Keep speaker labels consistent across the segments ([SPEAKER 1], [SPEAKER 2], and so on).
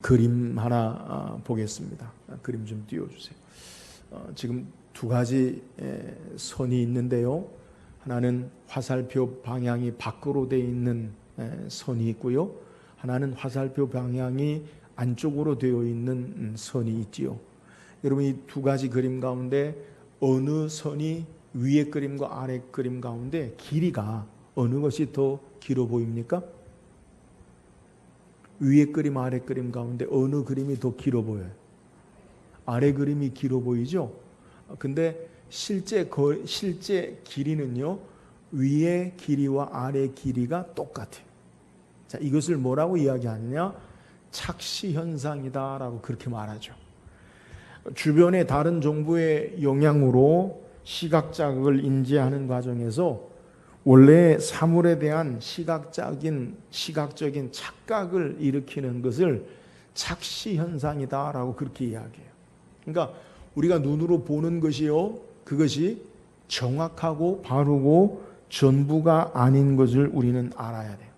[SPEAKER 1] 그림 하나 보겠습니다. 그림 좀 띄워주세요. 지금 두 가지 선이 있는데요. 하나는 화살표 방향이 밖으로 되어 있는 선이 있고요. 하나는 화살표 방향이 안쪽으로 되어 있는 선이 있지요. 여러분, 이 두 가지 그림 가운데 어느 선이 위에 그림과 아래 그림 가운데 길이가 어느 것이 더 길어 보입니까? 위에 그림, 아래 그림 가운데 어느 그림이 더 길어 보여요? 아래 그림이 길어 보이죠? 근데 실제 길이는요, 위의 길이와 아래 길이가 똑같아요. 자, 이것을 뭐라고 이야기하느냐? 착시 현상이다라고 그렇게 말하죠. 주변의 다른 정보의 영향으로 시각 자극을 인지하는 과정에서 원래 사물에 대한 시각적인 착각을 일으키는 것을 착시 현상이다라고 그렇게 이야기해요. 그러니까 우리가 눈으로 보는 것이요, 그것이 정확하고 바르고 전부가 아닌 것을 우리는 알아야 돼요.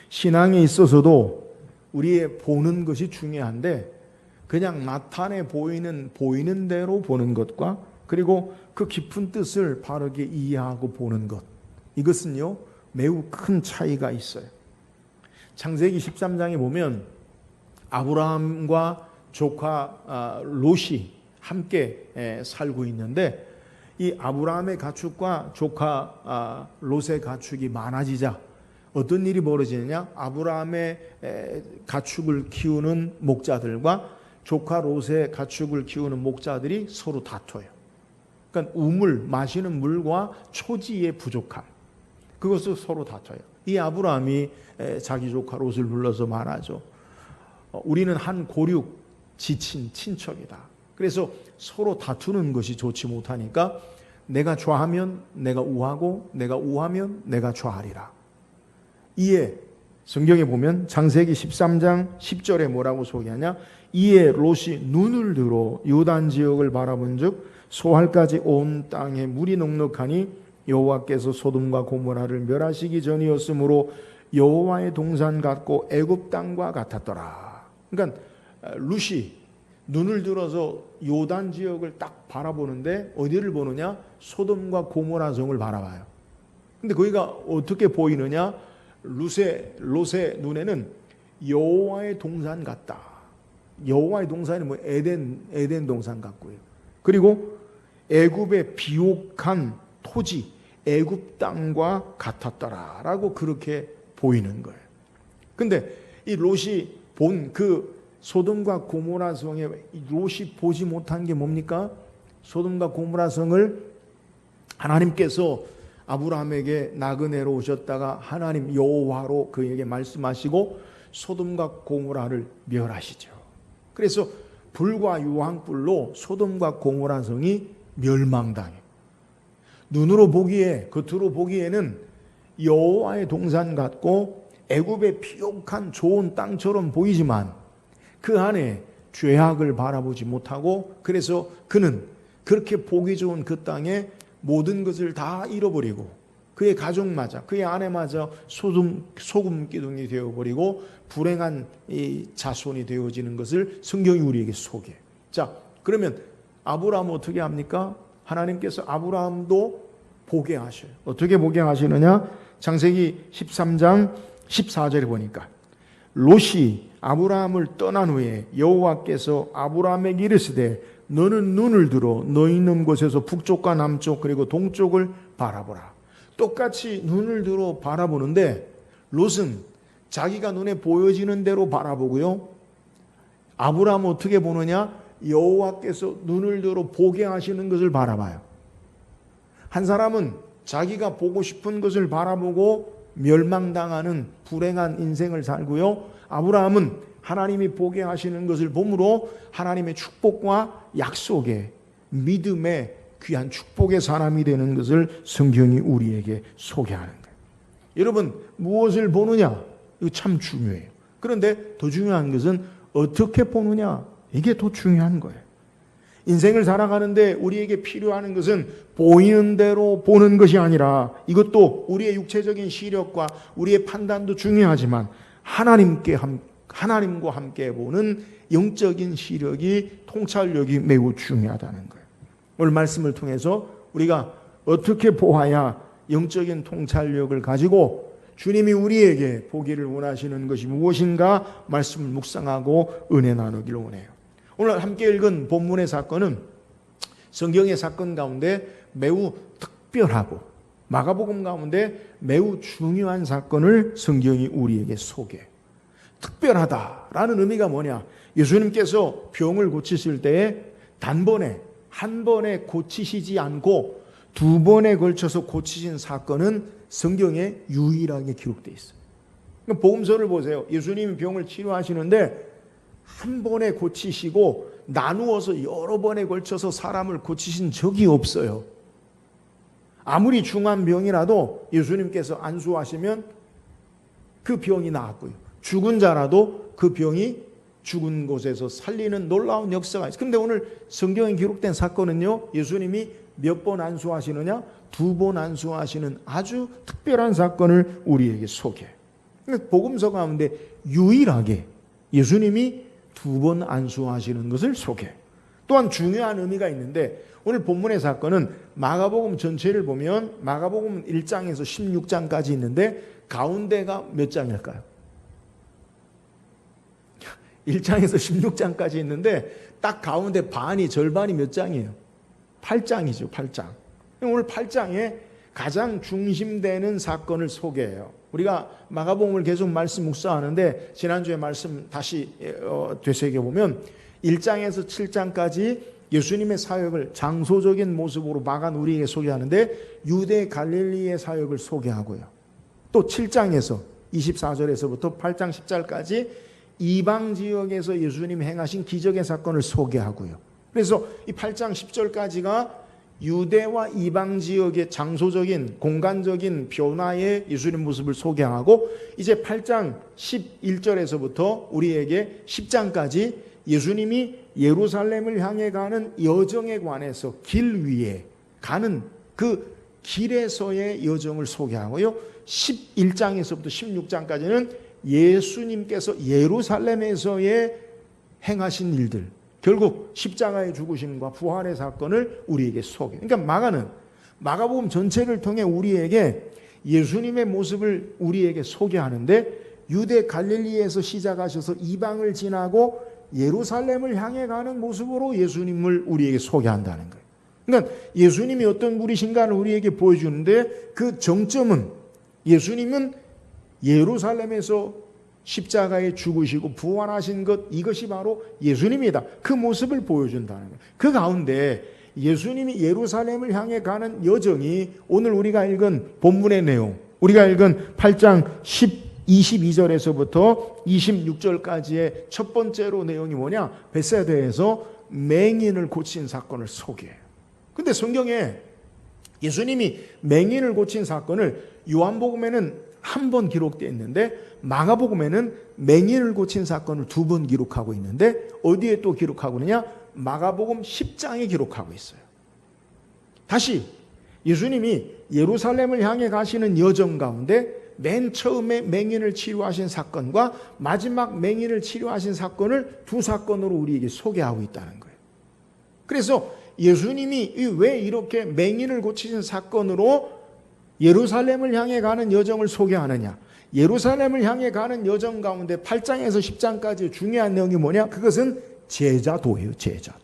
[SPEAKER 1] 신앙에 있어서도 우리의 보는 것이 중요한데, 그냥 나타내 보이는 대로 보는 것과 그리고 그 깊은 뜻을 바르게 이해하고 보는 것, 이것은요 매우 큰 차이가 있어요. 창세기 13장에 보면 아브라함과 조카 롯이 함께 살고 있는데, 이 아브라함의 가축과 조카 롯의 가축이 많아지자 어떤 일이 벌어지느냐? 아브라함의 가축을 키우는 목자들과 조카 롯의 가축을 키우는 목자들이 서로 다퉈요. 그러니까 우물, 마시는 물과 초지의 부족함, 그것을 서로 다퉈요. 이 아브라함이 자기 조카 롯을 불러서 말하죠. 우리는 한 고륙 지친 친척이다. 그래서 서로 다투는 것이 좋지 못하니까 내가 좌하면 내가 우하고 내가 우하면 내가 좌하리라. 이에 성경에 보면 창세기 13장 10절에 뭐라고 소개하냐? 이에 롯이 눈을 들어 요단 지역을 바라본즉 소할까지 온 땅에 물이 넉넉하니 여호와께서 소돔과 고모라를 멸하시기 전이었으므로 여호와의 동산 같고 애굽 땅과 같았더라. 그러니까 롯이 눈을 들어서 요단 지역을 딱 바라보는데 어디를 보느냐? 소돔과 고모라 성을 바라봐요. 근데 거기가 어떻게 보이느냐? 롯의 눈에는 여호와의 동산 같다. 여호와의 동산이 뭐 에덴 동산 같고요. 그리고 애굽의 비옥한 토지, 애굽 땅과 같았더라라고 그렇게 보이는 거예요. 근데 이 롯이 본 그 소돔과 고모라 성에 롯이 보지 못한 게 뭡니까? 소돔과 고모라 성을 하나님께서 아브라함에게 나그네로 오셨다가 하나님 여호와로 그에게 말씀하시고 소돔과 고모라를 멸하시죠. 그래서 불과 유황불로 소돔과 고모라 성이 멸망당해요. 눈으로 보기에, 겉으로 보기에는 여호와의 동산 같고 애굽의 비옥한 좋은 땅처럼 보이지만 그 안에 죄악을 바라보지 못하고, 그래서 그는 그렇게 보기 좋은 그 땅에 모든 것을 다 잃어버리고 그의 가족마저, 그의 아내마저 소금 기둥이 되어버리고 불행한 이 자손이 되어지는 것을 성경이 우리에게 소개해요. 자, 그러면 아브라함은 어떻게 합니까? 하나님께서 아브라함도 보게 하셔요. 어떻게 보게 하시느냐? 창세기 13장 14절에 보니까 롯이 아브라함을 떠난 후에 여호와께서 아브라함에게 이르시되 너는 눈을 들어 너 있는 곳에서 북쪽과 남쪽 그리고 동쪽을 바라보라. 똑같이 눈을 들어 바라보는데 롯은 자기가 눈에 보여지는 대로 바라보고요. 아브라함은 어떻게 보느냐? 여호와께서 눈을 들어 보게 하시는 것을 바라봐요. 한 사람은 자기가 보고 싶은 것을 바라보고 멸망당하는 불행한 인생을 살고요. 아브라함은 하나님이 보게 하시는 것을 보므로 하나님의 축복과 약속의 믿음의 귀한 축복의 사람이 되는 것을 성경이 우리에게 소개하는 거예요. 여러분, 무엇을 보느냐? 이거 참 중요해요. 그런데 더 중요한 것은 어떻게 보느냐? 이게 더 중요한 거예요. 인생을 살아가는데 우리에게 필요한 것은 보이는 대로 보는 것이 아니라, 이것도 우리의 육체적인 시력과 우리의 판단도 중요하지만 하나님께 하나님과 함께 보는 영적인 시력이, 통찰력이 매우 중요하다는 거예요. 오늘 말씀을 통해서 우리가 어떻게 보아야 영적인 통찰력을 가지고 주님이 우리에게 보기를 원하시는 것이 무엇인가 말씀을 묵상하고 은혜 나누기를 원해요. 오늘 함께 읽은 본문의 사건은 성경의 사건 가운데 매우 특별하고 마가복음 가운데 매우 중요한 사건을 성경이 우리에게 소개해요. 특별하다라는 의미가 뭐냐? 예수님께서 병을 고치실 때에 단번에 한 번에 고치시지 않고 두 번에 걸쳐서 고치신 사건은 성경에 유일하게 기록되어 있어요. 그러니까 복음서를 보세요. 예수님이 병을 치료하시는데 한 번에 고치시고 나누어서 여러 번에 걸쳐서 사람을 고치신 적이 없어요. 아무리 중한 병이라도 예수님께서 안수하시면 그 병이 나았고요. 죽은 자라도 그 병이 죽은 곳에서 살리는 놀라운 역사가 있어요. 그런데 오늘 성경에 기록된 사건은요, 예수님이 몇 번 안수하시느냐? 두 번 안수하시는 아주 특별한 사건을 우리에게 소개해요. 복음서 가운데 유일하게 예수님이 두 번 안수하시는 것을 소개해요. 또한 중요한 의미가 있는데 오늘 본문의 사건은 마가복음 전체를 보면 마가복음 1장에서 16장까지 있는데 가운데가 몇 장일까요? 1장에서 16장까지 있는데 딱 가운데 반이, 절반이 몇 장이에요? 8장이죠. 8장. 오늘 8장에 가장 중심되는 사건을 소개해요. 우리가 마가복음을 계속 말씀 묵상하는데 지난주에 말씀 다시 되새겨보면 1장에서 7장까지 예수님의 사역을 장소적인 모습으로 마가는 우리에게 소개하는데 유대 갈릴리의 사역을 소개하고요. 또 7장에서 24절에서부터 8장 10절까지 이방 지역에서 예수님이 행하신 기적의 사건을 소개하고요. 그래서 이 8장 10절까지가 유대와 이방 지역의 장소적인 공간적인 변화의 예수님 모습을 소개하고 이제 8장 11절에서부터 우리에게 10장까지 예수님이 예루살렘을 향해 가는 여정에 관해서 길 위에 가는 그 길에서의 여정을 소개하고요. 11장에서부터 16장까지는 예수님께서 예루살렘에서의 행하신 일들, 결국 십자가의 죽으심과 부활의 사건을 우리에게 소개해요. 그러니까 마가는 마가복음 전체를 통해 우리에게 예수님의 모습을 우리에게 소개하는데 유대 갈릴리에서 시작하셔서 이방을 지나고 예루살렘을 향해 가는 모습으로 예수님을 우리에게 소개한다는 거예요. 그러니까 예수님이 어떤 분이신가를 우리에게 보여주는데 그 정점은 예수님은 예루살렘에서 십자가에 죽으시고 부활하신 것, 이것이 바로 예수님이다. 그 모습을 보여준다는 거예요. 그 가운데 예수님이 예루살렘을 향해 가는 여정이 오늘 우리가 읽은 본문의 내용, 우리가 읽은 8장 22절에서부터 26절까지의 첫 번째로 내용이 뭐냐? 벳세다에서 맹인을 고친 사건을 소개해요. 근데 성경에 예수님이 맹인을 고친 사건을 요한복음에는 한 번 기록되어 있는데 마가복음에는 맹인을 고친 사건을 두 번 기록하고 있는데 어디에 또 기록하고 있느냐? 마가복음 10장에 기록하고 있어요. 다시 예수님이 예루살렘을 향해 가시는 여정 가운데 맨 처음에 맹인을 치료하신 사건과 마지막 맹인을 치료하신 사건을 두 사건으로 우리에게 소개하고 있다는 거예요. 그래서 예수님이 왜 이렇게 맹인을 고치신 사건으로 예루살렘을 향해 가는 여정을 소개하느냐? 예루살렘을 향해 가는 여정 가운데 8장에서 10장까지 중요한 내용이 뭐냐? 그것은 제자도예요. 제자도.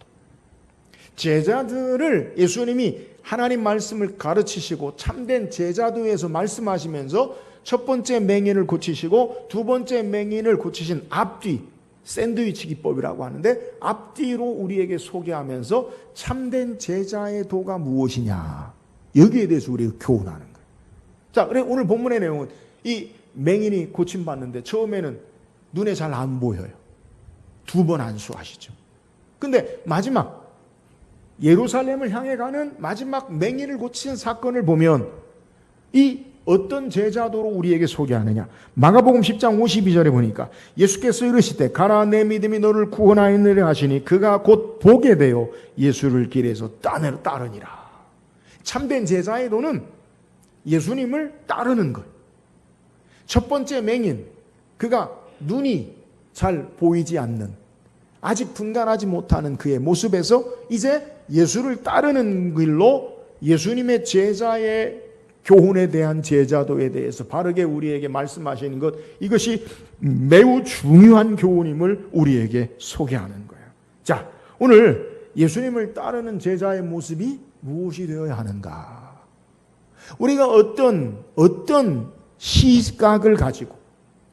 [SPEAKER 1] 제자들을 예수님이 하나님 말씀을 가르치시고 참된 제자도에서 말씀하시면서 첫 번째 맹인을 고치시고 두 번째 맹인을 고치신 앞뒤, 샌드위치 기법이라고 하는데 앞뒤로 우리에게 소개하면서 참된 제자의 도가 무엇이냐? 여기에 대해서 우리가 교훈하는 거예요. 자, 그래 오늘 본문의 내용은 이 맹인이 고침받는데 처음에는 눈에 잘 안 보여요. 두 번 안수하시죠. 근데 마지막 예루살렘을 향해 가는 마지막 맹인을 고친 사건을 보면 이 어떤 제자도로 우리에게 소개하느냐? 마가복음 10장 52절에 보니까 예수께서 이르시되 가라 내 믿음이 너를 구원하였느라 하시니 그가 곧 보게 되어 예수를 길에서 따르니라. 참된 제자의 도는 예수님을 따르는 것. 첫 번째 맹인, 그가 눈이 잘 보이지 않는, 아직 분간하지 못하는 그의 모습에서 이제 예수를 따르는 길로 예수님의 제자의 교훈에 대한 제자도에 대해서 바르게 우리에게 말씀하시는 것, 이것이 매우 중요한 교훈임을 우리에게 소개하는 거예요. 자, 오늘 예수님을 따르는 제자의 모습이 무엇이 되어야 하는가? 우리가 어떤 시각을 가지고,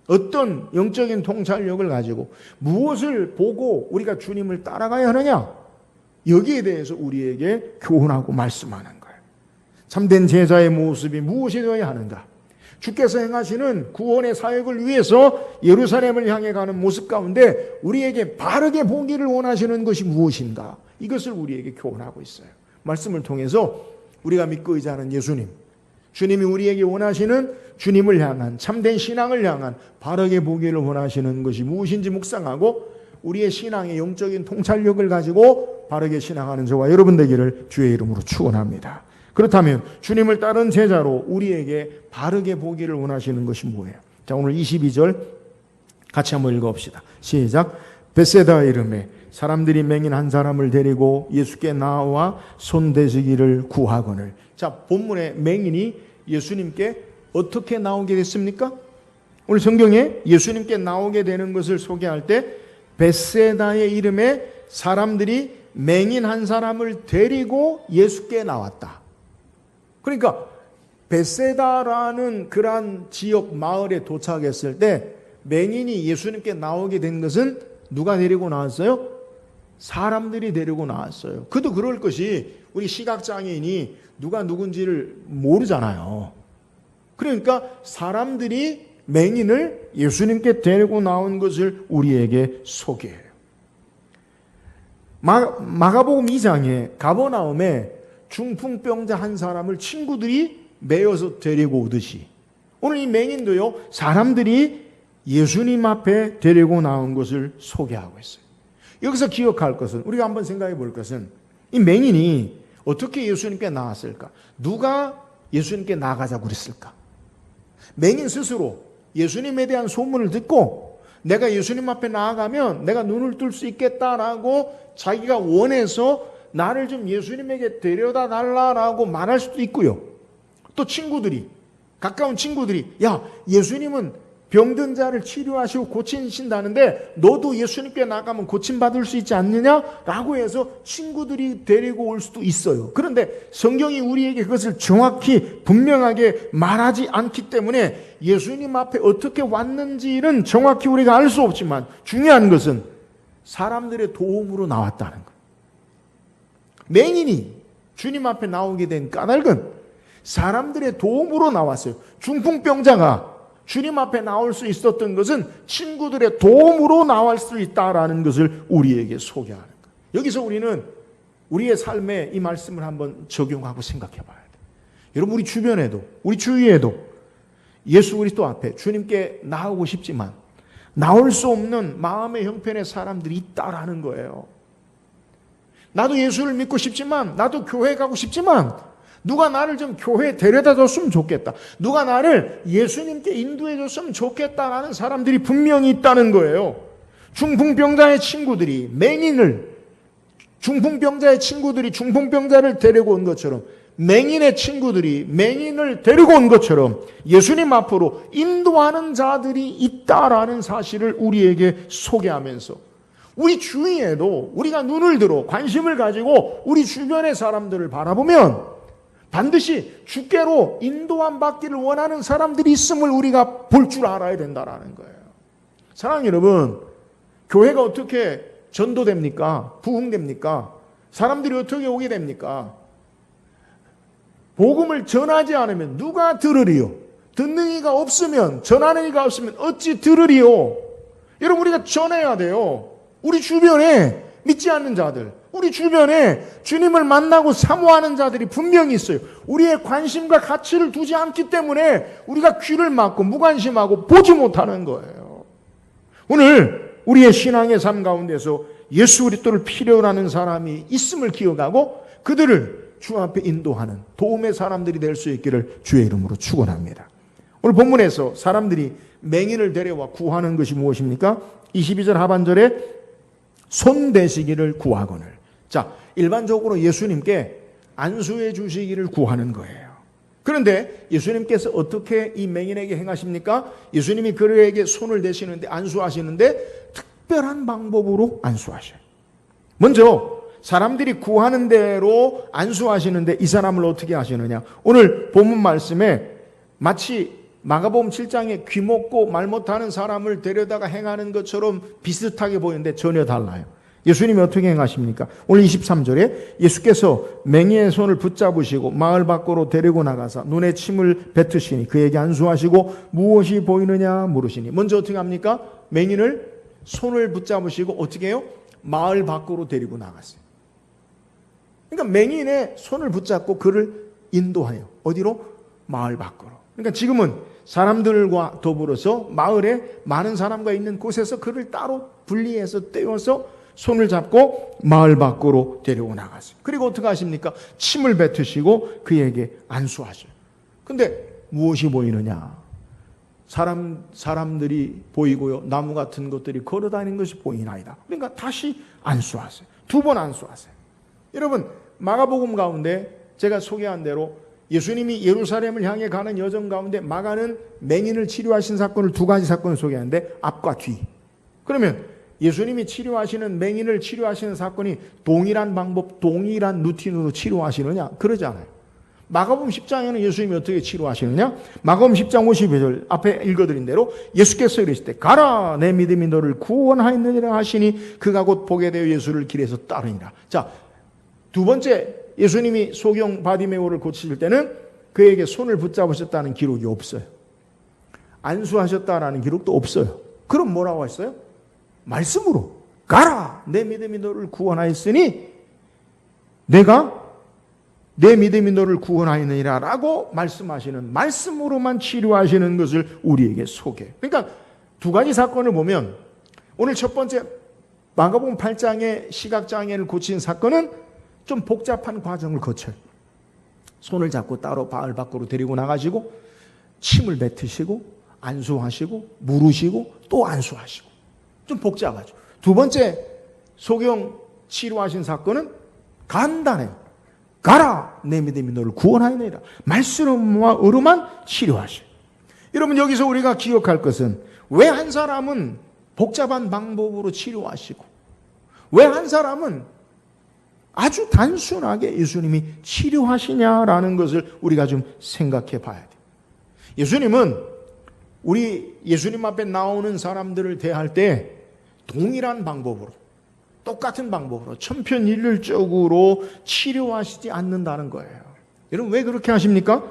[SPEAKER 1] 어떤 영적인 통찰력을 가지고 무엇을 보고 우리가 주님을 따라가야 하느냐? 여기에 대해서 우리에게 교훈하고 말씀하는 거예요. 참된 제자의 모습이 무엇이 되어야 하는가? 주께서 행하시는 구원의 사역을 위해서 예루살렘을 향해 가는 모습 가운데 우리에게 바르게 보기를 원하시는 것이 무엇인가? 이것을 우리에게 교훈하고 있어요. 말씀을 통해서 우리가 믿고 의지하는 예수님, 주님이 우리에게 원하시는 주님을 향한 참된 신앙을 향한 바르게 보기를 원하시는 것이 무엇인지 묵상하고 우리의 신앙의 영적인 통찰력을 가지고 바르게 신앙하는 저와 여러분 되기를 주의 이름으로 축원합니다. 그렇다면 주님을 따른 제자로 우리에게 바르게 보기를 원하시는 것이 뭐예요? 자, 오늘 22절 같이 한번 읽어봅시다. 시작. 벳세다 이름에 사람들이 맹인 한 사람을 데리고 예수께 나와 손대시기를 구하거늘. 자, 본문의 맹인이 예수님께 어떻게 나오게 됐습니까? 오늘 성경에 예수님께 나오게 되는 것을 소개할 때 벳세다의 이름에 사람들이 맹인 한 사람을 데리고 예수께 나왔다. 그러니까 벳세다라는 그러한 지역 마을에 도착했을 때 맹인이 예수님께 나오게 된 것은 누가 데리고 나왔어요? 사람들이 데리고 나왔어요. 그도 그럴 것이 우리 시각장애인이 누가 누군지를 모르잖아요. 그러니까 사람들이 맹인을 예수님께 데리고 나온 것을 우리에게 소개해요. 마가복음 2장에 가버나움에 중풍병자 한 사람을 친구들이 메어서 데리고 오듯이 오늘 이 맹인도요, 사람들이 예수님 앞에 데리고 나온 것을 소개하고 있어요. 여기서 기억할 것은, 우리가 한번 생각해 볼 것은, 이 맹인이 어떻게 예수님께 나왔을까? 누가 예수님께 나가자고 그랬을까? 맹인 스스로 예수님에 대한 소문을 듣고 내가 예수님 앞에 나아가면 내가 눈을 뜰 수 있겠다라고 자기가 원해서 나를 좀 예수님에게 데려다 달라라고 말할 수도 있고요. 또 친구들이, 가까운 친구들이, 야, 예수님은 병든 자를 치료하시고 고치신다는데 너도 예수님께 나가면 고침받을 수 있지 않느냐라고 해서 친구들이 데리고 올 수도 있어요. 그런데 성경이 우리에게 그것을 정확히 분명하게 말하지 않기 때문에 예수님 앞에 어떻게 왔는지는 정확히 우리가 알 수 없지만 중요한 것은 사람들의 도움으로 나왔다는 것. 맹인이 주님 앞에 나오게 된 까닭은 사람들의 도움으로 나왔어요. 중풍병자가 주님 앞에 나올 수 있었던 것은 친구들의 도움으로 나올 수 있다라는 것을 우리에게 소개하는 것. 여기서 우리는 우리의 삶에 이 말씀을 한번 적용하고 생각해 봐야 돼요. 여러분, 우리 주변에도, 우리 주위에도 예수 그리스도 앞에 주님께 나오고 싶지만 나올 수 없는 마음의 형편의 사람들이 있다라는 거예요. 나도 예수를 믿고 싶지만, 나도 교회 가고 싶지만 누가 나를 좀 교회에 데려다 줬으면 좋겠다, 누가 나를 예수님께 인도해 줬으면 좋겠다라는 사람들이 분명히 있다는 거예요. 중풍병자의 친구들이 중풍병자의 친구들이 중풍병자를 데리고 온 것처럼, 맹인의 친구들이 맹인을 데리고 온 것처럼 예수님 앞으로 인도하는 자들이 있다라는 사실을 우리에게 소개하면서 우리 주위에도 우리가 눈을 들어 관심을 가지고 우리 주변의 사람들을 바라보면 반드시 주께로 인도함 받기를 원하는 사람들이 있음을 우리가 볼 줄 알아야 된다는 거예요. 사랑하는 여러분, 교회가 어떻게 전도됩니까? 부흥됩니까? 사람들이 어떻게 오게 됩니까? 복음을 전하지 않으면 누가 들으리요? 듣는 이가 없으면, 전하는 이가 없으면 어찌 들으리요? 여러분, 우리가 전해야 돼요. 우리 주변에 믿지 않는 자들, 우리 주변에 주님을 만나고 사모하는 자들이 분명히 있어요. 우리의 관심과 가치를 두지 않기 때문에 우리가 귀를 막고 무관심하고 보지 못하는 거예요. 오늘 우리의 신앙의 삶 가운데서 예수 그리스도를 필요로 하는 사람이 있음을 기억하고 그들을 주 앞에 인도하는 도움의 사람들이 될 수 있기를 주의 이름으로 축원합니다. 오늘 본문에서 사람들이 맹인을 데려와 구하는 것이 무엇입니까? 22절 하반절에 손대시기를 구하거늘. 자, 일반적으로 예수님께 안수해 주시기를 구하는 거예요. 그런데 예수님께서 어떻게 이 맹인에게 행하십니까? 예수님이 그에게 손을 대시는데, 안수하시는데 특별한 방법으로 안수하셔요. 먼저 사람들이 구하는 대로 안수하시는데 이 사람을 어떻게 하시느냐? 오늘 본문 말씀에 마치 마가복음 7장에 귀 먹고 말 못하는 사람을 데려다가 행하는 것처럼 비슷하게 보이는데 전혀 달라요. 예수님이 어떻게 행하십니까? 오늘 23절에 예수께서 맹인의 손을 붙잡으시고 마을 밖으로 데리고 나가사 눈에 침을 뱉으시니 그에게 안수하시고 무엇이 보이느냐 물으시니. 먼저 어떻게 합니까? 맹인을 손을 붙잡으시고 어떻게 해요? 마을 밖으로 데리고 나갔어요. 그러니까 맹인의 손을 붙잡고 그를 인도하여 어디로? 마을 밖으로. 그러니까 지금은 사람들과 더불어서 마을에 많은 사람과 있는 곳에서 그를 따로 분리해서 떼어서 손을 잡고 마을 밖으로 데리고 나갔어요. 그리고 어떻게 하십니까? 침을 뱉으시고 그에게 안수하셔요. 근데 무엇이 보이느냐? 사람들이 보이고요. 나무 같은 것들이 걸어다니는 것이 보이나이다. 그러니까 다시 안수하세요. 2번 안수하세요. 여러분, 마가복음 가운데 제가 소개한 대로 예수님이 예루살렘을 향해 가는 여정 가운데 마가는 맹인을 치료하신 사건을 2가지 사건을 소개하는데 앞과 뒤. 그러면 예수님이 치료하시는 맹인을 치료하시는 사건이 동일한 방법, 동일한 루틴으로 치료하시느냐? 그러지 않아요. 마가복음 10장에는 예수님이 어떻게 치료하시느냐? 마가복음 10장 52절 앞에 읽어드린 대로 예수께서 이르실 때 가라 내 믿음이 너를 구원하였느니라 하시니 그가 곧 보게 되어 예수를 길에서 따르니라. 자, 2번째 예수님이 소경 바디메오를 고치실 때는 그에게 손을 붙잡으셨다는 기록이 없어요. 안수하셨다라는 기록도 없어요. 그럼 뭐라고 했어요? 말씀으로 가라 내 믿음이 너를 구원하였으니 내가 내 믿음이 너를 구원하였느니라 라고 말씀하시는, 말씀으로만 치료하시는 것을 우리에게 소개. 그러니까 2가지 사건을 보면 오늘 첫 번째 마가복음 8장의 시각장애를 고친 사건은 좀 복잡한 과정을 거쳐요. 손을 잡고 따로 마을 밖으로 데리고 나가시고 침을 뱉으시고 안수하시고 물으시고 또 안수하시고 좀 복잡하죠. 2번째 소경 치료하신 사건은 간단해요. 가라 내 믿음이 너를 구원하느니라. 말씀으로만 치료하셔요. 여러분, 여기서 우리가 기억할 것은 왜 한 사람은 복잡한 방법으로 치료하시고 왜 한 사람은 아주 단순하게 예수님이 치료하시냐라는 것을 우리가 좀 생각해 봐야 돼요. 예수님은 우리 예수님 앞에 나오는 사람들을 대할 때 동일한 방법으로, 똑같은 방법으로 천편일률적으로 치료하시지 않는다는 거예요. 여러분, 왜 그렇게 하십니까?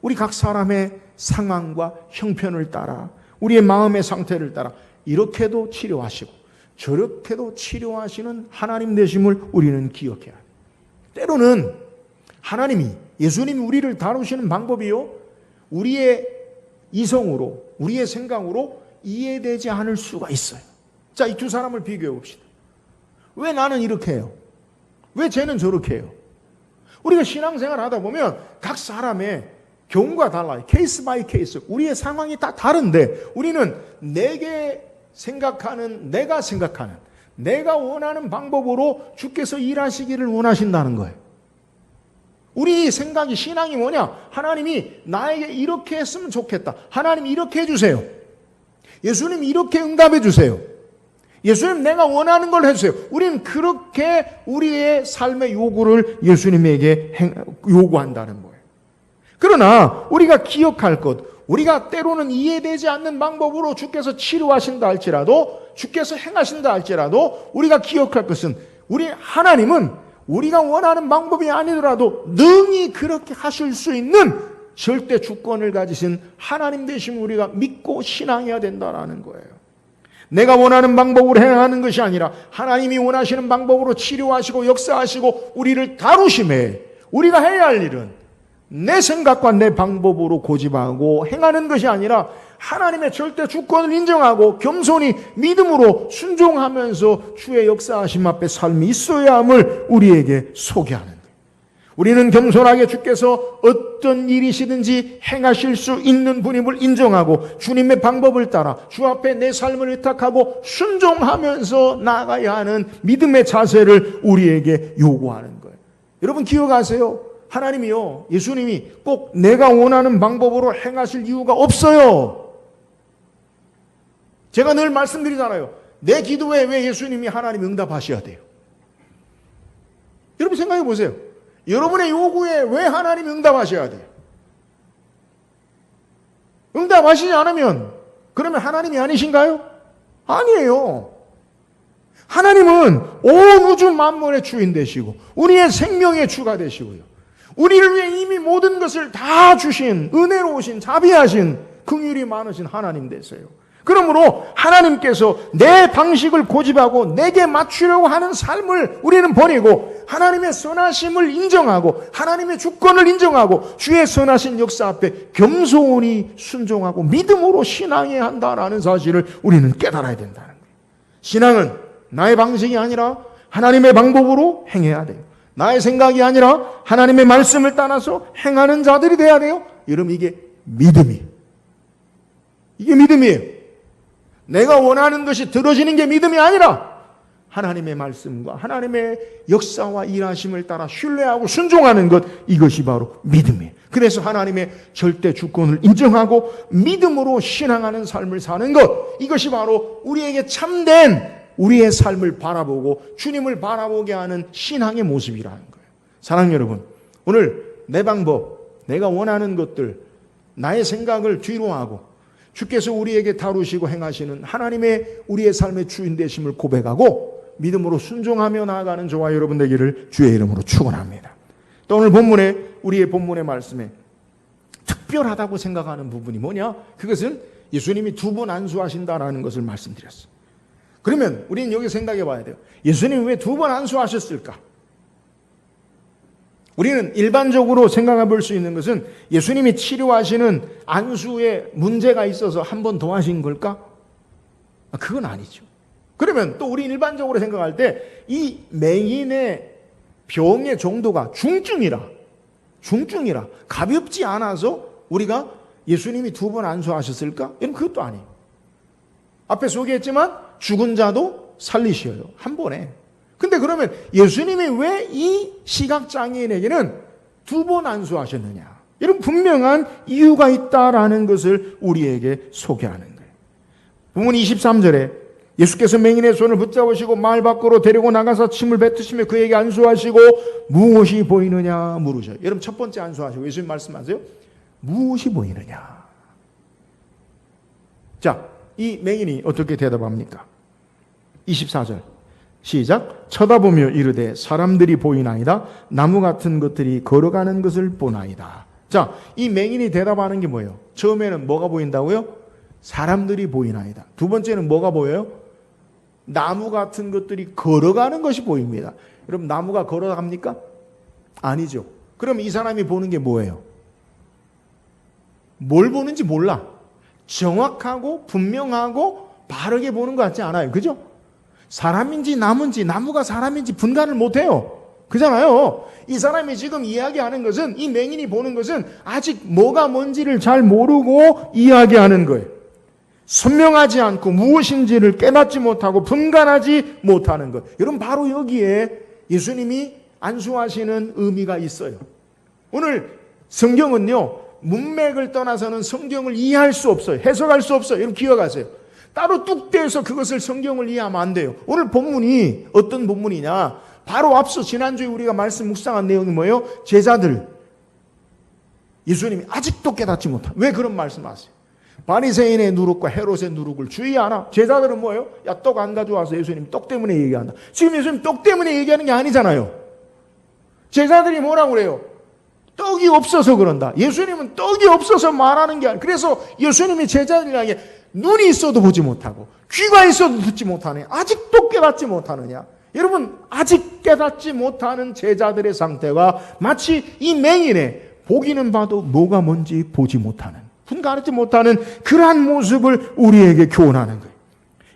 [SPEAKER 1] 우리 각 사람의 상황과 형편을 따라, 우리의 마음의 상태를 따라 이렇게도 치료하시고 저렇게도 치료하시는 하나님 되심을 우리는 기억해야 해요. 때로는 하나님이, 예수님이 우리를 다루시는 방법이요, 우리의 이성으로, 우리의 생각으로 이해되지 않을 수가 있어요. 자, 이 2 사람을 비교해 봅시다. 왜 나는 이렇게 해요? 왜 쟤는 저렇게 해요? 우리가 신앙생활 하다 보면 각 사람의 경우가 달라요. 케이스 바이 케이스. 우리의 상황이 다 다른데 우리는 내가 생각하는, 내가 원하는 방법으로 주께서 일하시기를 원하신다는 거예요. 우리 생각이, 신앙이 뭐냐? 하나님이 나에게 이렇게 했으면 좋겠다. 하나님 이렇게 해주세요. 예수님 이렇게 응답해 주세요. 예수님 내가 원하는 걸 해주세요. 우리는 그렇게 우리의 삶의 요구를 예수님에게 요구한다는 거예요. 그러나 우리가 기억할 것, 우리가 때로는 이해되지 않는 방법으로 주께서 치료하신다 할지라도, 주께서 행하신다 할지라도 우리가 기억할 것은, 우리 하나님은 우리가 원하는 방법이 아니더라도 능히 그렇게 하실 수 있는 절대 주권을 가지신 하나님 되심을 우리가 믿고 신앙해야 된다는 거예요. 내가 원하는 방법으로 행하는 것이 아니라 하나님이 원하시는 방법으로 치료하시고 역사하시고 우리를 다루심에 우리가 해야 할 일은 내 생각과 내 방법으로 고집하고 행하는 것이 아니라 하나님의 절대 주권을 인정하고 겸손히 믿음으로 순종하면서 주의 역사하심 앞에 삶이 있어야 함을 우리에게 소개하는 거예요.
[SPEAKER 2] 우리는 겸손하게 주께서 어떤 일이시든지 행하실 수 있는 분임을 인정하고 주님의 방법을 따라 주 앞에 내 삶을 의탁하고 순종하면서 나아가야 하는 믿음의 자세를 우리에게 요구하는 거예요. 여러분 기억하세요. 하나님이요, 예수님이 꼭 내가 원하는 방법으로 행하실 이유가 없어요. 제가 늘 말씀드리잖아요. 내 기도에 왜 예수님이 하나님 응답하셔야 돼요? 여러분 생각해 보세요. 여러분의 요구에 왜 하나님이 응답하셔야 돼요? 응답하시지 않으면 그러면 하나님이 아니신가요? 아니에요. 하나님은 온 우주 만물의 주인 되시고 우리의 생명의 주가 되시고요. 우리를 위해 이미 모든 것을 다 주신 은혜로우신 자비하신 긍휼이 많으신 하나님 되세요. 그러므로 하나님께서 내 방식을 고집하고 내게 맞추려고 하는 삶을 우리는 버리고 하나님의 선하심을 인정하고 하나님의 주권을 인정하고 주의 선하신 역사 앞에 겸손히 순종하고 믿음으로 신앙해야 한다라는 사실을 우리는 깨달아야 된다는 거예요. 신앙은 나의 방식이 아니라 하나님의 방법으로 행해야 돼요. 나의 생각이 아니라 하나님의 말씀을 따라서 행하는 자들이 돼야 돼요. 여러분 이게 믿음이에요. 이게 믿음이에요. 내가 원하는 것이 들어지는 게 믿음이 아니라 하나님의 말씀과 하나님의 역사와 일하심을 따라 신뢰하고 순종하는 것, 이것이 바로 믿음이에요. 그래서 하나님의 절대 주권을 인정하고 믿음으로 신앙하는 삶을 사는 것, 이것이 바로 우리에게 참된 우리의 삶을 바라보고 주님을 바라보게 하는 신앙의 모습이라는 거예요. 사랑하는 여러분, 오늘 내 방법, 내가 원하는 것들, 나의 생각을 뒤로 하고 주께서 우리에게 다루시고 행하시는 하나님의 우리의 삶의 주인 되심을 고백하고 믿음으로 순종하며 나아가는 저와 여러분 되기를 주의 이름으로 축원합니다. 또 오늘 본문에, 우리의 본문의 말씀에 특별하다고 생각하는 부분이 뭐냐? 그것은 예수님이 2번 안수하신다라는 것을 말씀드렸어요. 그러면 우리는 여기 생각해 봐야 돼요. 예수님이 왜 2번 안수하셨을까? 우리는 일반적으로 생각해 볼 수 있는 것은 예수님이 치료하시는 안수에 문제가 있어서 한 번 더 하신 걸까? 그건 아니죠. 그러면 또 우리 일반적으로 생각할 때 이 맹인의 병의 정도가 중증이라 가볍지 않아서 우리가 예수님이 2번 안수하셨을까? 이건 그것도 아니에요. 앞에 소개했지만 죽은 자도 살리셔요. 한 번에. 근데 그러면 예수님이 왜 이 시각장애인에게는 2번 안수하셨느냐? 이런 분명한 이유가 있다라는 것을 우리에게 소개하는 거예요. 본문 23절에 예수께서 맹인의 손을 붙잡으시고 마을 밖으로 데리고 나가서 침을 뱉으시며 그에게 안수하시고 무엇이 보이느냐 물으셔요. 여러분 첫 번째 안수하시고 예수님 말씀하세요. 무엇이 보이느냐? 자, 이 맹인이 어떻게 대답합니까? 24절 시작. 쳐다보며 이르되 사람들이 보이나이다. 나무 같은 것들이 걸어가는 것을 보나이다. 자, 이 맹인이 대답하는 게 뭐예요? 처음에는 뭐가 보인다고요? 사람들이 보이나이다. 두 번째는 뭐가 보여요? 나무 같은 것들이 걸어가는 것이 보입니다. 여러분 나무가 걸어갑니까? 아니죠. 그럼 이 사람이 보는 게 뭐예요? 뭘 보는지 몰라. 정확하고 분명하고 바르게 보는 것 같지 않아요. 그죠? 사람인지 나무인지 나무가 사람인지 분간을 못해요. 그잖아요. 이 사람이 지금 이야기하는 것은, 이 맹인이 보는 것은 아직 뭐가 뭔지를 잘 모르고 이야기하는 거예요. 선명하지 않고 무엇인지를 깨닫지 못하고 분간하지 못하는 것. 여러분 바로 여기에 예수님이 안수하시는 의미가 있어요. 오늘 성경은요, 문맥을 떠나서는 성경을 이해할 수 없어요. 해석할 수 없어요. 여러분 기억하세요. 따로 뚝 떼서 그것을 성경을 이해하면 안 돼요. 오늘 본문이 어떤 본문이냐? 바로 앞서 지난주에 우리가 말씀 묵상한 내용이 뭐예요? 제자들, 예수님이 아직도 깨닫지 못한. 왜 그런 말씀하세요? 바리새인의 누룩과 헤롯의 누룩을 주의하라. 제자들은 뭐예요? 야, 떡 안 가져와서 예수님 떡 때문에 얘기한다. 지금 예수님 떡 때문에 얘기하는 게 아니잖아요. 제자들이 뭐라고 그래요? 떡이 없어서 그런다. 예수님은 떡이 없어서 말하는 게 아니에요. 그래서 예수님이 제자들에게 눈이 있어도 보지 못하고 귀가 있어도 듣지 못하네. 아직도 깨닫지 못하느냐? 여러분 아직 깨닫지 못하는 제자들의 상태가 마치 이 맹인의 보기는 봐도 뭐가 뭔지 보지 못하는, 분간하지 못하는 그러한 모습을 우리에게 교훈하는 거예요.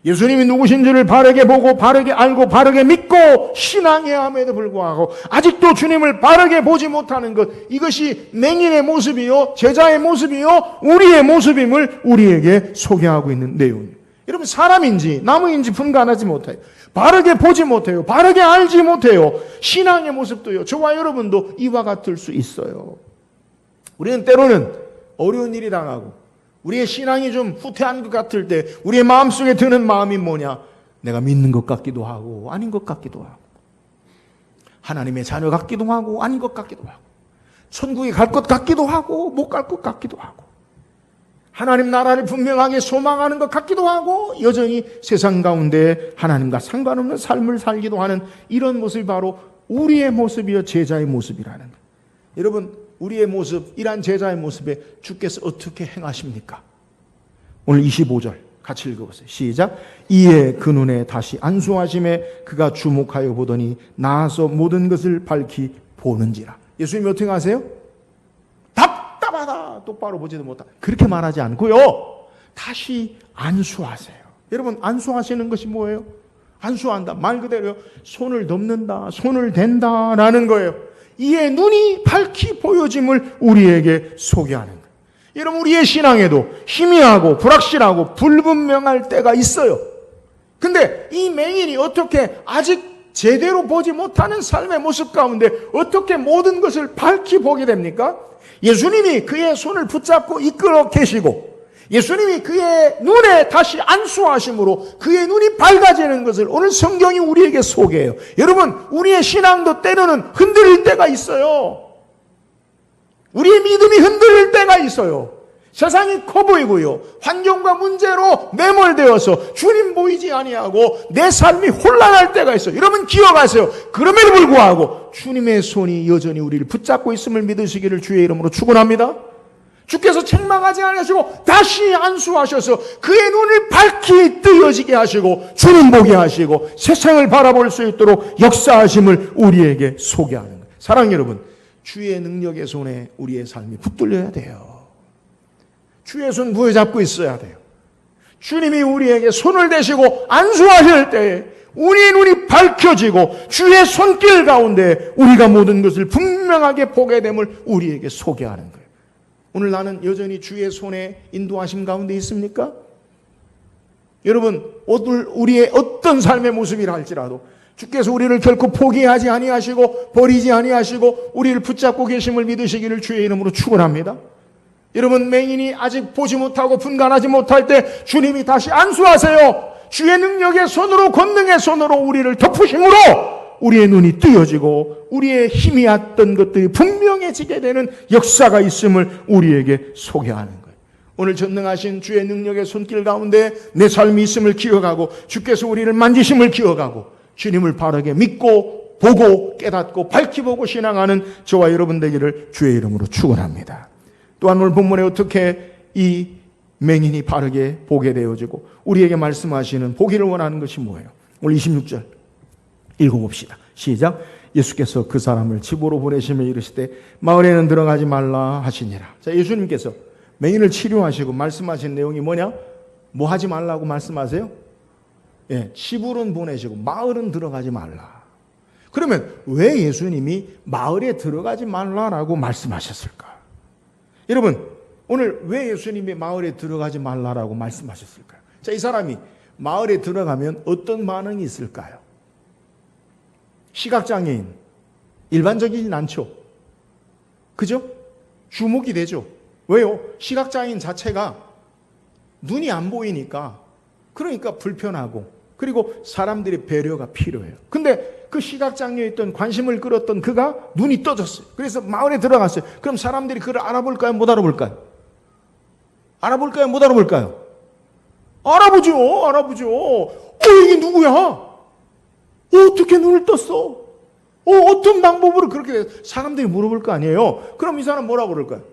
[SPEAKER 2] 예수님이 누구신지를 바르게 보고 바르게 알고 바르게 믿고 신앙해야 함에도 불구하고 아직도 주님을 바르게 보지 못하는 것, 이것이 맹인의 모습이요 제자의 모습이요 우리의 모습임을 우리에게 소개하고 있는 내용입니다. 여러분, 사람인지 나무인지 분간하지 못해요. 바르게 보지 못해요. 바르게 알지 못해요. 신앙의 모습도요, 저와 여러분도 이와 같을 수 있어요. 우리는 때로는 어려운 일이 당하고 우리의 신앙이 좀 후퇴한 것 같을 때 우리의 마음속에 드는 마음이 뭐냐? 내가 믿는 것 같기도 하고 아닌 것 같기도 하고, 하나님의 자녀 같기도 하고 아닌 것 같기도 하고, 천국에 갈 것 같기도 하고 못 갈 것 같기도 하고, 하나님 나라를 분명하게 소망하는 것 같기도 하고 여전히 세상 가운데 하나님과 상관없는 삶을 살기도 하는 이런 모습이 바로 우리의 모습이요 제자의 모습이라는 거예요. 여러분, 우리의 모습, 이러한 제자의 모습에 주께서 어떻게 행하십니까? 오늘 25절 같이 읽어보세요. 시작. 이에 그 눈에 다시 안수하심에 그가 주목하여 보더니 나아서 모든 것을 밝히 보는지라. 예수님이 어떻게 하세요? 답답하다, 똑바로 보지도 못하다, 그렇게 말하지 않고요, 다시 안수하세요. 여러분, 안수하시는 것이 뭐예요? 안수한다, 말 그대로 손을 덮는다, 손을 댄다라는 거예요. 이에 눈이 밝히 보여짐을 우리에게 소개하는 거예요. 여러분, 우리의 신앙에도 희미하고 불확실하고 불분명할 때가 있어요. 근데 이 맹인이 어떻게 아직 제대로 보지 못하는 삶의 모습 가운데 어떻게 모든 것을 밝히 보게 됩니까? 예수님이 그의 손을 붙잡고 이끌어 계시고 예수님이 그의 눈에 다시 안수하심으로 그의 눈이 밝아지는 것을 오늘 성경이 우리에게 소개해요. 여러분, 우리의 신앙도 때로는 흔들릴 때가 있어요. 우리의 믿음이 흔들릴 때가 있어요. 세상이 커 보이고요, 환경과 문제로 매몰되어서 주님 보이지 아니하고 내 삶이 혼란할 때가 있어요. 여러분, 기억하세요. 그럼에도 불구하고 주님의 손이 여전히 우리를 붙잡고 있음을 믿으시기를 주의 이름으로 축원합니다. 주께서 책망하지 않으시고 다시 안수하셔서 그의 눈을 밝히 뜨여지게 하시고 주님 보게 하시고 세상을 바라볼 수 있도록 역사하심을 우리에게 소개하는 거예요. 사랑하는 여러분, 주의 능력의 손에 우리의 삶이 붙들려야 돼요. 주의 손 부여잡고 있어야 돼요. 주님이 우리에게 손을 대시고 안수하실 때에 우리의 눈이 밝혀지고 주의 손길 가운데 우리가 모든 것을 분명하게 보게 됨을 우리에게 소개하는 거예요. 오늘 나는 여전히 주의 손에 인도하심 가운데 있습니까? 여러분, 우리의 어떤 삶의 모습이라 할지라도 주께서 우리를 결코 포기하지 아니하시고 버리지 아니하시고 우리를 붙잡고 계심을 믿으시기를 주의 이름으로 축원합니다. 여러분, 맹인이 아직 보지 못하고 분간하지 못할 때 주님이 다시 안수하세요. 주의 능력의 손으로, 권능의 손으로 우리를 덮으심으로 우리의 눈이 뜨여지고 우리의 희미했던 것들이 분명해지게 되는 역사가 있음을 우리에게 소개하는 거예요. 오늘 전능하신 주의 능력의 손길 가운데 내 삶이 있음을 기억하고 주께서 우리를 만지심을 기억하고 주님을 바르게 믿고 보고 깨닫고 밝히 보고 신앙하는 저와 여러분 되기를 주의 이름으로 축원합니다. 또한 오늘 본문에 어떻게 이 맹인이 바르게 보게 되어지고 우리에게 말씀하시는 보기를 원하는 것이 뭐예요? 오늘 26절 읽어봅시다. 시작. 예수께서 그 사람을 집으로 보내시며 이르시되 마을에는 들어가지 말라 하시니라. 자, 예수님께서 맹인을 치료하시고 말씀하신 내용이 뭐냐? 뭐 하지 말라고 말씀하세요? 예, 집으로는 보내시고 마을은 들어가지 말라. 그러면 왜 예수님이 마을에 들어가지 말라라고 말씀하셨을까? 여러분, 오늘 왜 예수님이 마을에 들어가지 말라라고 말씀하셨을까요? 자, 이 사람이 마을에 들어가면 어떤 반응이 있을까요? 시각장애인, 일반적이진 않죠. 그죠? 주목이 되죠. 왜요? 시각장애인 자체가 눈이 안 보이니까, 그러니까 불편하고, 그리고 사람들의 배려가 필요해요. 근데 그 시각장애에 있던 관심을 끌었던 그가 눈이 떠졌어요. 그래서 마을에 들어갔어요. 그럼 사람들이 그를 알아볼까요? 못 알아볼까요? 알아볼까요? 못 알아볼까요? 알아보죠. 알아보죠. 이게 누구야? 어떻게 눈을 떴어? 어떤 방법으로 그렇게 돼서 사람들이 물어볼 거 아니에요. 그럼 이 사람 뭐라고 그럴까요?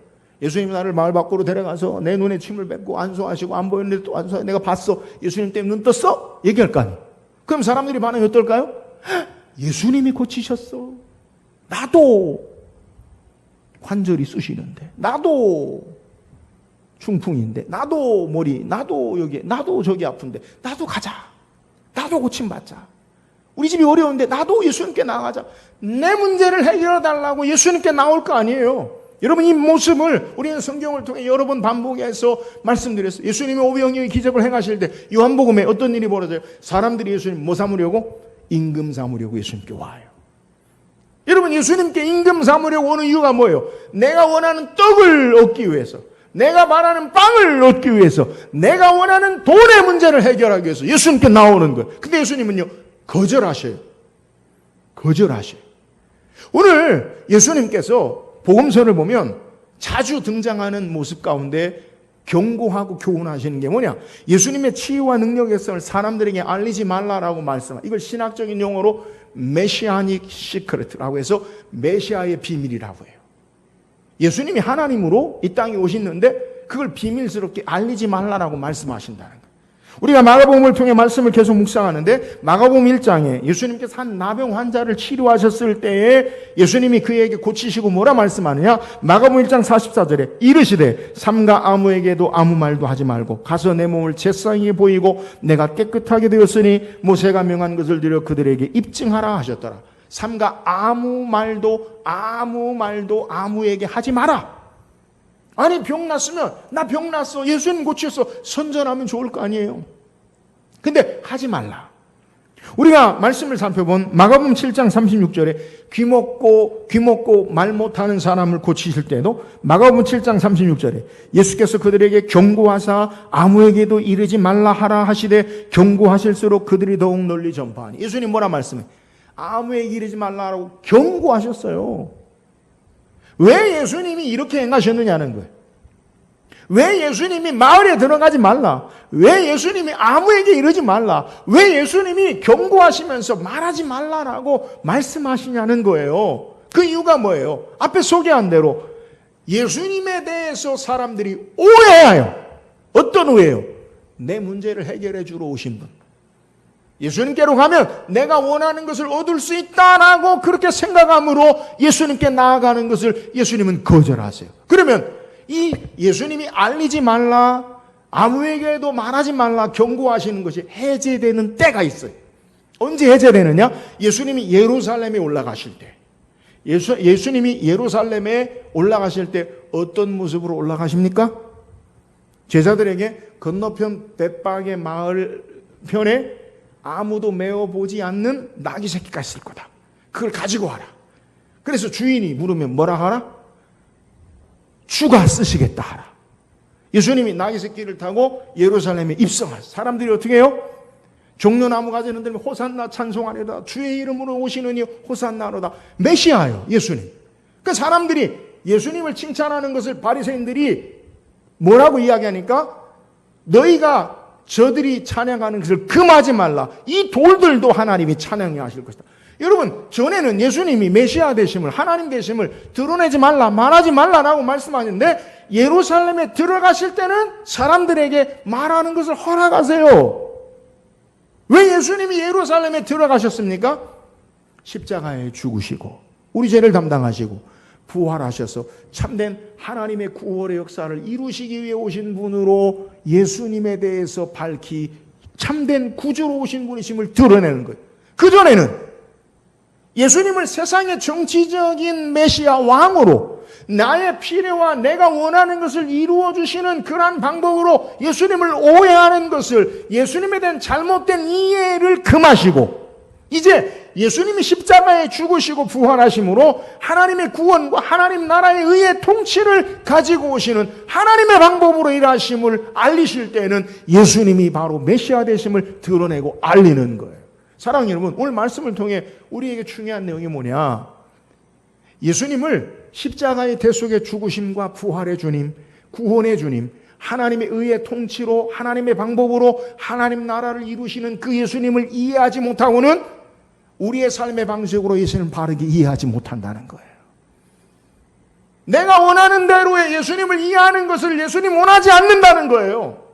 [SPEAKER 2] 예수님이 나를 마을 밖으로 데려가서 내 눈에 침을 뱉고 안수하시고 안 보였는데 또 안수하시고 내가 봤어. 예수님 때문에 눈 떴어? 얘기할 거 아니에요. 그럼 사람들이 반응이 어떨까요? 예수님이 고치셨어. 나도 관절이 쑤시는데, 나도 중풍인데, 나도 머리, 나도 여기, 나도 저기 아픈데, 나도 가자. 나도 고침받자. 우리 집이 어려운데 나도 예수님께 나가자. 내 문제를 해결해 달라고 예수님께 나올 거 아니에요. 여러분, 이 모습을 우리는 성경을 통해 여러 번 반복해서 말씀드렸어요. 예수님이 오병이어의 기적을 행하실 때 요한복음에 어떤 일이 벌어져요? 사람들이 예수님 뭐 삼으려고? 임금 삼으려고 예수님께 와요. 여러분, 예수님께 임금 삼으려고 오는 이유가 뭐예요? 내가 원하는 떡을 얻기 위해서, 내가 말하는 빵을 얻기 위해서, 내가 원하는 돈의 문제를 해결하기 위해서 예수님께 나오는 거예요. 근데 예수님은요, 거절하셔요. 거절하셔요. 오늘 예수님께서 복음서를 보면 자주 등장하는 모습 가운데 경고하고 교훈하시는 게 뭐냐? 예수님의 치유와 능력의 성을 사람들에게 알리지 말라라고 말씀합니다. 이걸 신학적인 용어로 메시아닉 시크릿라고 해서 메시아의 비밀이라고 해요. 예수님이 하나님으로 이 땅에 오셨는데 그걸 비밀스럽게 알리지 말라라고 말씀하신다는 거예요. 우리가 마가복음을 통해 말씀을 계속 묵상하는데 마가복음 1장에 예수님께서 한 나병 환자를 치료하셨을 때에 예수님이 그에게 고치시고 뭐라 말씀하느냐? 마가복음 1장 44절에 이르시되 삼가 아무에게도 아무 말도 하지 말고 가서 내 몸을 제사장에게 보이고 내가 깨끗하게 되었으니 모세가 명한 것을 들여 그들에게 입증하라 하셨더라. 삼가 아무 말도 아무에게 하지 마라. 아니, 병 났으면 나 병 났어, 예수님 고치셨어, 선전하면 좋을 거 아니에요. 근데 하지 말라. 우리가 말씀을 살펴본 마가복음 7장 36절에 귀 먹고 말 못하는 사람을 고치실 때도 마가복음 7장 36절에 예수께서 그들에게 경고하사 아무에게도 이르지 말라 하라 하시되 경고하실수록 그들이 더욱 널리 전파하니. 예수님 뭐라 말씀해? 아무에게 이르지 말라라고 경고하셨어요. 왜 예수님이 이렇게 행하셨느냐는 거예요. 왜 예수님이 마을에 들어가지 말라? 왜 예수님이 아무에게 이러지 말라? 왜 예수님이 경고하시면서 말하지 말라라고 말씀하시냐는 거예요. 그 이유가 뭐예요? 앞에 소개한 대로 예수님에 대해서 사람들이 오해해요. 어떤 오해요? 내 문제를 해결해 주러 오신 분. 예수님께로 가면 내가 원하는 것을 얻을 수 있다라고 그렇게 생각함으로 예수님께 나아가는 것을 예수님은 거절하세요. 그러면 이 예수님이 알리지 말라, 아무에게도 말하지 말라 경고하시는 것이 해제되는 때가 있어요. 언제 해제되느냐? 예수님이 예루살렘에 올라가실 때. 예수님이 예루살렘에 올라가실 때 어떤 모습으로 올라가십니까? 제자들에게 건너편 벳박의 마을 편에 아무도 메어보지 않는 나귀 새끼가 있을 거다. 그걸 가지고 와라. 그래서 주인이 물으면 뭐라 하라? 주가 쓰시겠다 하라. 예수님이 나귀 새끼를 타고 예루살렘에 입성하세요. 사람들이 어떻게 해요? 종려나무 가지는 들면 호산나 찬송하리다. 주의 이름으로 오시느니 호산나로다. 메시아예요, 예수님. 그 사람들이 예수님을 칭찬하는 것을 바리새인들이 뭐라고 이야기하니까 너희가 저들이 찬양하는 것을 금하지 말라. 이 돌들도 하나님이 찬양해 하실 것이다. 여러분, 전에는 예수님이 메시아 되심을, 하나님 되심을 드러내지 말라, 말하지 말라라고 말씀하셨는데 예루살렘에 들어가실 때는 사람들에게 말하는 것을 허락하세요. 왜 예수님이 예루살렘에 들어가셨습니까? 십자가에 죽으시고 우리 죄를 담당하시고 부활하셔서 참된 하나님의 구원의 역사를 이루시기 위해 오신 분으로 예수님에 대해서 밝히 참된 구주로 오신 분이심을 드러내는 거예요. 그전에는 예수님을 세상의 정치적인 메시아 왕으로 나의 필요와 내가 원하는 것을 이루어 주시는 그러한 방법으로 예수님을 오해하는 것을, 예수님에 대한 잘못된 이해를 금하시고 이제 예수님이 십자가에 죽으시고 부활하심으로 하나님의 구원과 하나님 나라의 의의 통치를 가지고 오시는 하나님의 방법으로 일하심을 알리실 때는 예수님이 바로 메시아 되심을 드러내고 알리는 거예요. 사랑하는 여러분, 오늘 말씀을 통해 우리에게 중요한 내용이 뭐냐? 예수님을 십자가의 대속의 죽으심과 부활의 주님, 구원의 주님, 하나님의 의의 통치로 하나님의 방법으로 하나님 나라를 이루시는 그 예수님을 이해하지 못하고는 우리의 삶의 방식으로 예수님을 바르게 이해하지 못한다는 거예요. 내가 원하는 대로의 예수님을 이해하는 것을 예수님 원하지 않는다는 거예요.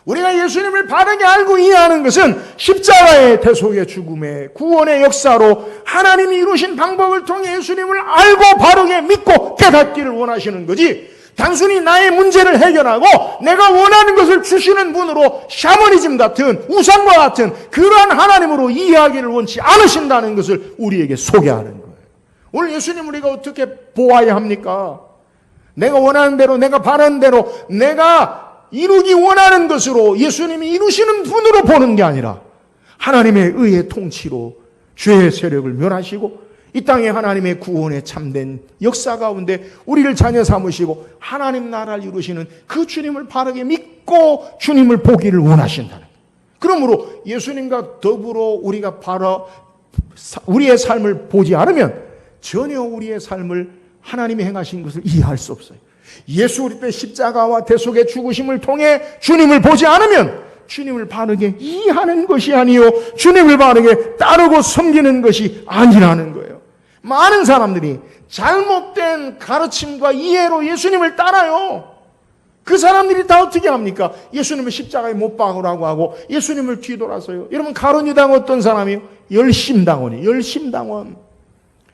[SPEAKER 2] 우리가 예수님을 바르게 알고 이해하는 것은 십자가의 대속의 죽음의 구원의 역사로 하나님이 이루신 방법을 통해 예수님을 알고 바르게 믿고 깨닫기를 원하시는 거지, 단순히 나의 문제를 해결하고 내가 원하는 것을 주시는 분으로 샤머니즘 같은 우상과 같은 그러한 하나님으로 이해하기를 원치 않으신다는 것을 우리에게 소개하는 거예요. 오늘 예수님 우리가 어떻게 보아야 합니까? 내가 원하는 대로, 내가 바라는 대로, 내가 이루기 원하는 것으로 예수님이 이루시는 분으로 보는 게 아니라 하나님의 의의 통치로 죄의 세력을 멸하시고 이 땅에 하나님의 구원의 참된 역사 가운데 우리를 자녀 삼으시고 하나님 나라를 이루시는 그 주님을 바르게 믿고 주님을 보기를 원하신다는 거예요. 그러므로 예수님과 더불어 우리가 바로 우리의 삶을 보지 않으면 전혀 우리의 삶을 하나님이 행하신 것을 이해할 수 없어요. 예수 그리스도의 십자가와 대속의 죽으심을 통해 주님을 보지 않으면 주님을 바르게 이해하는 것이 아니요 주님을 바르게 따르고 섬기는 것이 아니라는 거예요. 많은 사람들이 잘못된 가르침과 이해로 예수님을 따라요. 그 사람들이 다 어떻게 합니까? 예수님을 십자가에 못 박으라고 하고 예수님을 뒤돌아서요. 여러분 가룟유다가 어떤 사람이요? 열심당원이에요. 열심당원.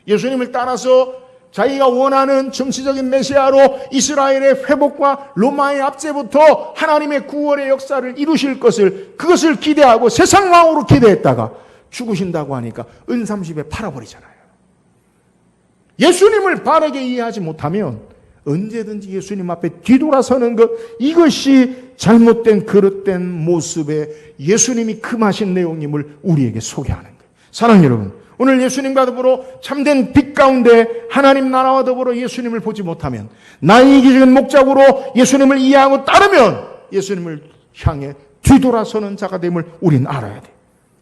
[SPEAKER 2] 예수님을 따라서 자기가 원하는 정치적인 메시아로 이스라엘의 회복과 로마의 압제부터 하나님의 구원의 역사를 이루실 것을 그것을 기대하고 세상 왕으로 기대했다가 죽으신다고 하니까 은삼십에 팔아버리잖아요. 예수님을 바르게 이해하지 못하면 언제든지 예수님 앞에 뒤돌아서는 것, 이것이 잘못된 그릇된 모습의 예수님이 금하신 내용임을 우리에게 소개하는 거예요. 사랑하는 여러분, 오늘 예수님과 더불어 참된 빛 가운데 하나님 나라와 더불어 예수님을 보지 못하면 나의 이기적인 목적으로 예수님을 이해하고 따르면 예수님을 향해 뒤돌아서는 자가 됨을 우리는 알아야 돼요.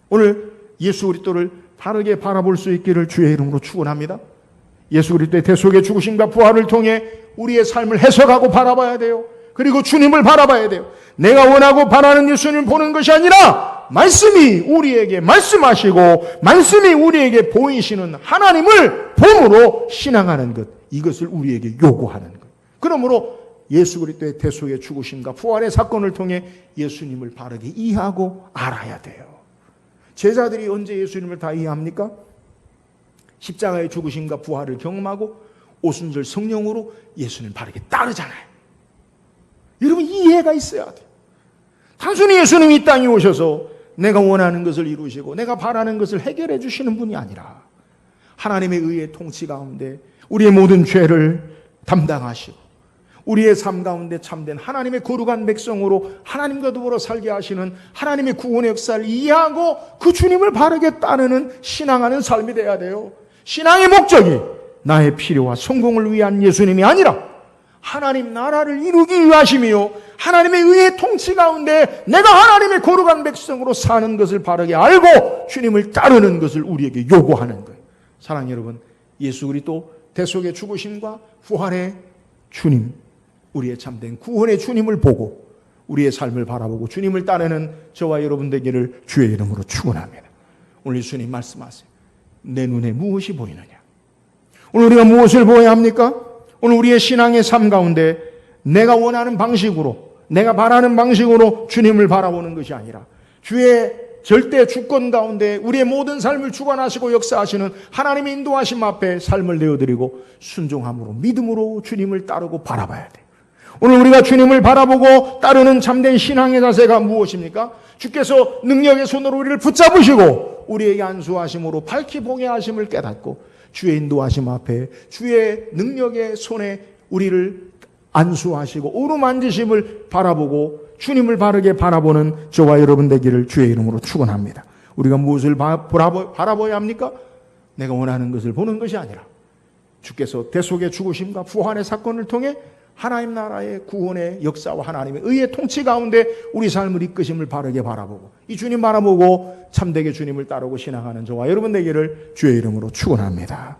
[SPEAKER 2] 오늘 예수 그리스도를 바르게 바라볼 수 있기를 주의 이름으로 축원합니다. 예수 그리스도의 대속의 죽으심과 부활을 통해 우리의 삶을 해석하고 바라봐야 돼요. 그리고 주님을 바라봐야 돼요. 내가 원하고 바라는 예수님을 보는 것이 아니라 말씀이 우리에게 말씀하시고 말씀이 우리에게 보이시는 하나님을 봄으로 신앙하는 것, 이것을 우리에게 요구하는 것. 그러므로 예수 그리스도의 대속의 죽으심과 부활의 사건을 통해 예수님을 바르게 이해하고 알아야 돼요. 제자들이 언제 예수님을 다 이해합니까? 십자가의 죽으심과 부활을 경험하고 오순절 성령으로 예수님을 바르게 따르잖아요. 여러분 이해가 있어야 돼요. 단순히 예수님이 이 땅에 오셔서 내가 원하는 것을 이루시고 내가 바라는 것을 해결해 주시는 분이 아니라 하나님의 의의 통치 가운데 우리의 모든 죄를 담당하시고 우리의 삶 가운데 참된 하나님의 거룩한 백성으로 하나님과 더불어 살게 하시는 하나님의 구원의 역사를 이해하고 그 주님을 바르게 따르는 신앙하는 삶이 돼야 돼요. 신앙의 목적이 나의 필요와 성공을 위한 예수님이 아니라 하나님 나라를 이루기 위하심이요 하나님의 의의 통치 가운데 내가 하나님의 거룩한 백성으로 사는 것을 바르게 알고 주님을 따르는 것을 우리에게 요구하는 거예요. 사랑하는 여러분, 예수 그리스도 대속의 죽으심과 부활의 주님, 우리의 참된 구원의 주님을 보고 우리의 삶을 바라보고 주님을 따르는 저와 여러분 되기를 주의 이름으로 축원합니다. 오늘 예수님 말씀하세요. 내 눈에 무엇이 보이느냐? 오늘 우리가 무엇을 보아야 합니까? 오늘 우리의 신앙의 삶 가운데 내가 원하는 방식으로 내가 바라는 방식으로 주님을 바라보는 것이 아니라 주의 절대 주권 가운데 우리의 모든 삶을 주관하시고 역사하시는 하나님의 인도하심 앞에 삶을 내어드리고 순종함으로 믿음으로 주님을 따르고 바라봐야 돼요. 오늘 우리가 주님을 바라보고 따르는 참된 신앙의 자세가 무엇입니까? 주께서 능력의 손으로 우리를 붙잡으시고 우리에게 안수하심으로 밝히 보게 하심을 깨닫고 주의 인도하심 앞에 주의 능력의 손에 우리를 안수하시고 오르만지심을 바라보고 주님을 바르게 바라보는 저와 여러분 되기를 주의 이름으로 축원합니다. 우리가 무엇을 바라봐야 합니까? 내가 원하는 것을 보는 것이 아니라 주께서 대속의 죽으심과 부활의 사건을 통해 하나님 나라의 구원의 역사와 하나님의 의의 통치 가운데 우리 삶을 이끄심을 바르게 바라보고 이 주님 바라보고 참되게 주님을 따르고 신앙하는 저와 여러분 되기를 주의 이름으로 축원합니다.